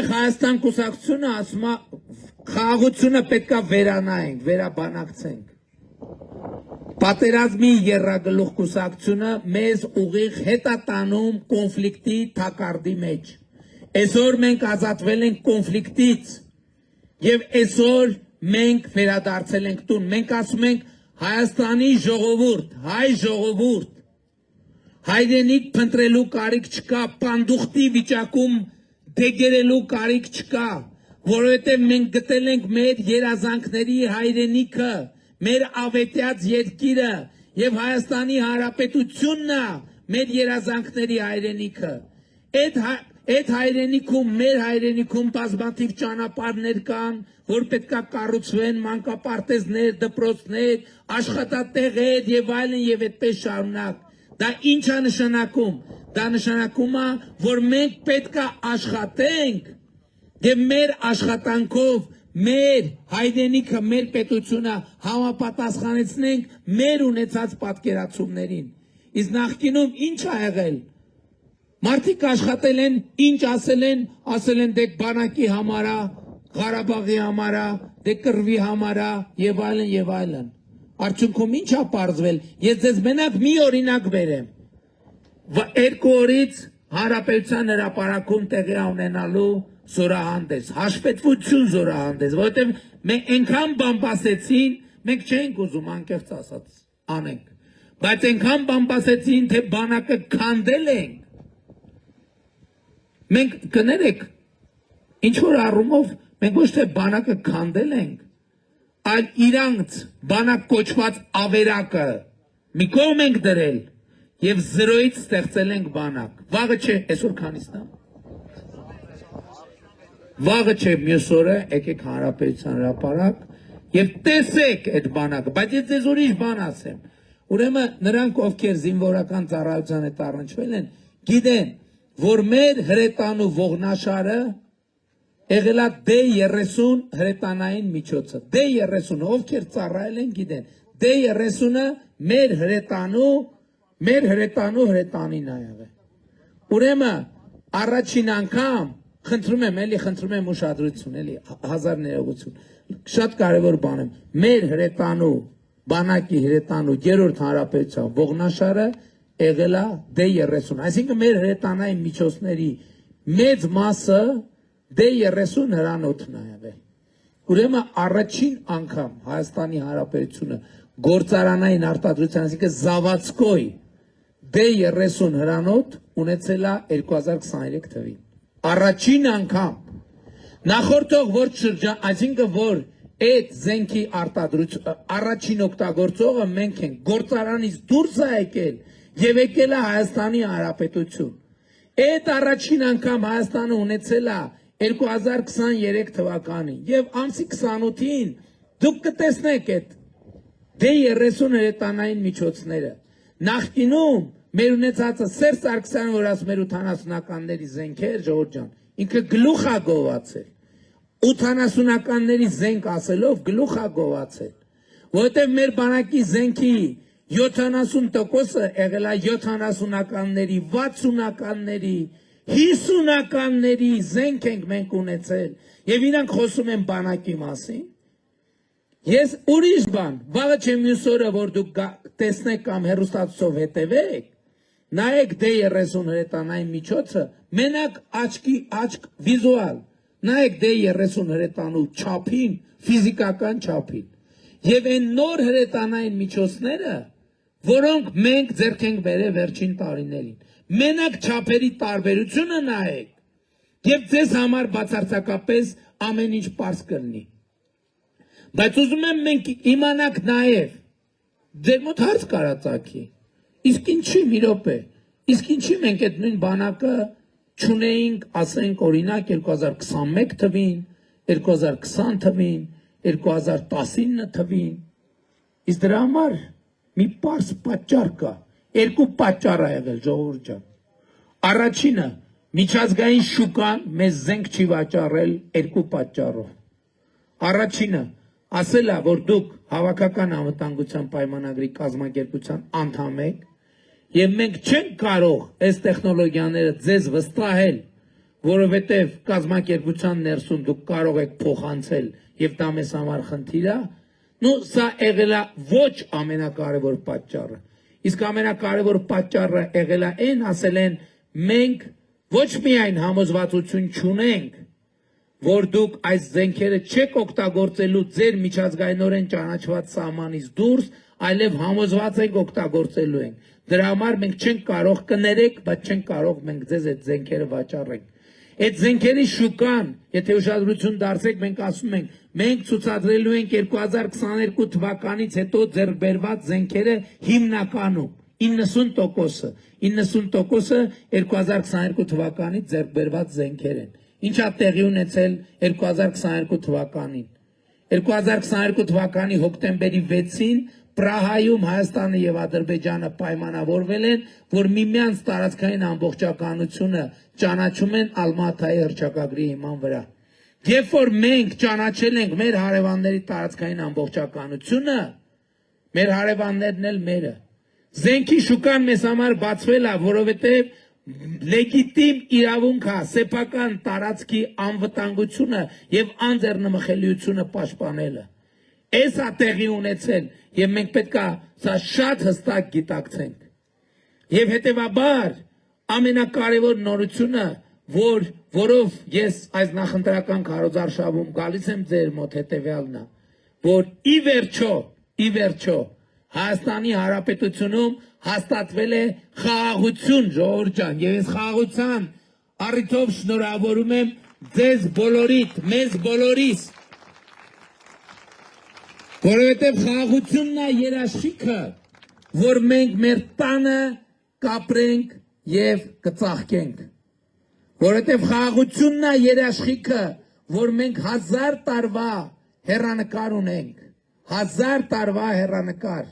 Այստեղ Հայաստան կուսակցությունը ասում է խաղաղությունը պետք է վերանայենք, վերաբանակցենք։ Պատերազմի եռագլուխ կուսակցությունը մեզ ուղիղ հետ է տանում կոնֆլիկտի թակարդի մեջ։ Այսօր մենք ազատվել ենք կոնֆլիկտից եւ այսօր մենք վերադարձել ենք տուն։ Մենք ասում ենք Հայաստանի ժողովուրդ, հայ ժողովուրդ, հայրենիք փնտրելու կարիք չկա, պանդուխտի վիճակում դեգերելու կարիք չկա, որովհետև մենք գտել ենք մեր երազանքների հայրենիքը, մեր ավետյաց երկիրը եւ Հայաստանի Հանրապետությունն է մեր երազանքների հայրենիքը։ Այդ հայրենիքում, մեր հայրենիքում բազմաթիվ ճանապարհներ կան, որ պետք է կառուցվեն, մանկապարտեզներ, դպրոցներ, աշխատատեղեր եւ այլն եւ այդպես շարունակ։ Դա ինչ է նշանակում։ Դա նշանակում է, որ մենք պետք է աշխատենք եւ մեր աշխատանքով մեր հայրենիքը, մեր պետությունը համապատասխանեցնենք մեր ունեցած պատկերացումներին։ Իսկ նախկինում ինչ ա եղել։ Մարդիկ աշխատել են, ինչ ասել են դե բանակի համար է, Ղարաբաղի համար է, դե կռվի համար է եւ այլն եւ այլն։ Արդյունքում ինչ ա պարզվել։ Ես ձեզ մենակ մի օրինակ բերեմ։ Երկու օրից Հանրապետության հրապարակում տեղի ունենալու զորահանդես, հաշվետվություն զորահանդես, որովհետև մենք այնքան բամբասեցին, մենք չենք ուզում անկեղծ ասած անենք, բայց այնքան բամբասեցին, թե բանակը քանդել ենք։ Մենք կներեք, ինչ որ առումով մենք ոչ թե բանակը քանդել ենք, այլ իրանց բանակ կոչված ավերակը մի կողմ ենք դրել եւ զրոյից ստեղծել ենք բանակ։ Վաղը չէ, այսօր քանիսն է։ Վաղը չէ, մյուս օրը եկեք Հանրապետության հրապարակ եւ տեսեք այդ բանակը, բայց ես ձեզ ուրիշ բան ասեմ։ Ուրեմն նրանք, ովքեր զինվորական ծառայության հետ առնչվել են, գիտեն, որ մեր հրետանու ողնաշարը եղել է D30 հրետանային միջոցը։ D30-ը ովքեր ծառայել են գիտեն։ D30-ը մեր հրետանու հրետանին է եղել։ Ուրեմն առաջին անգամ խնդրում եմ ուշադրություն, էլի հազար ներողություն։ Շատ կարևոր բան եմ։ Մեր հրետանու, բանակի հրետանու երրորդ հանրապետության ողնաշարը եղել է D30, այսինքն մեր հրետանային միջոցների մեծ մասը D30 հրանոթն է եղել։ Ուրեմն առաջին անգամ Հայաստանի Հանրապետությունը գործարանային արտադրության, այսինքն Զավադսկոյ D30 հրանոթ ունեցել է 2023 թվին։ Առաջին անգամ նախորդող որ շրջան, այսինքն որ այդ զենքի արտադրություն առաջին օգտագործողը մենք ենք, գործարանից դուրս է եկել եւ եկել է Հայաստանի Հանրապետություն։ Այդ առաջին անգամ Հայաստանը ունեցել է 2023 թվականին եւ ամսի 28-ին դուք կտեսնեք այդ D30 հրետանային միջոցները։ Նախկինում մեր ունեցածը Սերժ Սարգսյանը, որ ասում էր 80-ականների զենքեր, Ժողովուրդ ջան, ինքը գլուխ է գովացել։ 80-ականների զենք ասելով գլուխ է գովացել, որովհետև մեր բանակի զենքի 70%-ը եղել է 70-ականների, 60-ականների, 50-ականների զենք ենք մենք ունեցել, եւ իրանք խոսում են բանակի մասին։ Ես ուրիշ բան, վաղը չէ մյուս օրը, որ դուք տեսնեք կամ հեռուստացույցով հետևեք, նայեք D30 հրետանային միջոցը, մենակ աչք վիզուալ, նայեք D30 հրետանու չափին, ֆիզիկական չափին, եւ այն նոր հրետանային միջոցները, որոնք մենք ձեռք ենք բերել վերջին տարիներին, մենակ չափերի տարբերությունը նայեք, եւ ձեզ համար բացարձակապես ամեն ինչ պարզ կլինի։ Բայց ուզում եմ մենք իմանանք նաեւ, ձեր մոտ հարց կարա ծագի, իսկ ինչի մի րոպե, իսկ ինչի մենք այդ նույն բանակը չունեինք, ասենք օրինակ 2021 թվին, 2020 թվին, 2019 թվին, իսկ դրա համար մի պարզ պատճառ կա, երկու պատճառ է եղել, ժողովուրդ ջան։ Առաջինը, միջազգային շուկան մեզ զենք չի վաճառել երկու պատճառով։ Առաջինը, ասել է, որ դուք հավաքական անվտանգության պայմանագրի կազմակերպության անդամ եք, եւ մենք չենք կարող այս տեխնոլոգիաները ձեզ վստահել, որովհետև կազմակերպության ներսում դուք կարող եք փոխանցել եւ դա մեզ համար խնդիր է, նո սա եղել է ոչ ամենակարևոր պատճառը։ Իսկ ամենակարևոր պատճառը եղել է այն, ասել են մենք ոչ միայն համոզվածություն չունենք, որ դուք այս զենքերը չեք օգտագործելու ձեր միջազգայինորեն ճանաչված սահմանից դուրս, այլև համոզված եք օգտագործելու ենք։ Դրա համար մենք չենք կարող կներեք, բայց չենք կարող մենք ձեզ այդ զենքերը վաճառենք։ Այդ զենքերի շուկան, եթե ուշադրություն դարձեք, մենք ասում ենք, մենք ցուցադրելու ենք 2022 թվականից հետո ձեռք բերված զենքերը հիմնականում 90%-ը 2022 թվականից ձեռք բերված զենքեր են։ Ինչա տեղի ունեցել 2022 թվականին։ 2022 թվականի հոկտեմբերի 6-ին Պրահայում Հայաստանը եւ Ադրբեջանը պայմանավորվել են, որ միմյանց տարածքային ամբողջականությունը ճանաչում են Ալմատայի հռչակագրի հիման վրա։ Երբ որ մենք ճանաչել ենք մեր հարևանների տարածքային ամբողջականությունը, մեր հարևաններն էլ մերը։ Զենքի շուկան մեզ համար բացվել է, որովհետեւ լեգիտիմ իրավունք է սեփական տարածքի անվտանգությունը եւ անձեռնմխելիությունը պաշտպանելը։ Այս է տեղի ունեցել եւ մենք պետք է սա շատ հստակ գիտակցենք։ Եվ հետեւաբար ամենակարևոր նորությունը, որով ես այս նախընտրական քարոզարշավում գալիս եմ ձեր մոտ հետեւյալն է, որ ի վերջո Հայաստանի Հանրապետությունում հաստատվել է խաղաղություն, ժողովուրդ ջան, եւ այս խաղաղության առիթով շնորհավորում եմ ձեզ բոլորիդ, մեզ բոլորիս, որովհետև խաղաղությունն է երաշխիքը, որ մենք մեր տանը կապրենք եւ կծաղկենք, որովհետև խաղաղությունն է երաշխիքը, որ մենք 1000 տարվա հեռանկար ունենք, 1000 տարվա հեռանկար,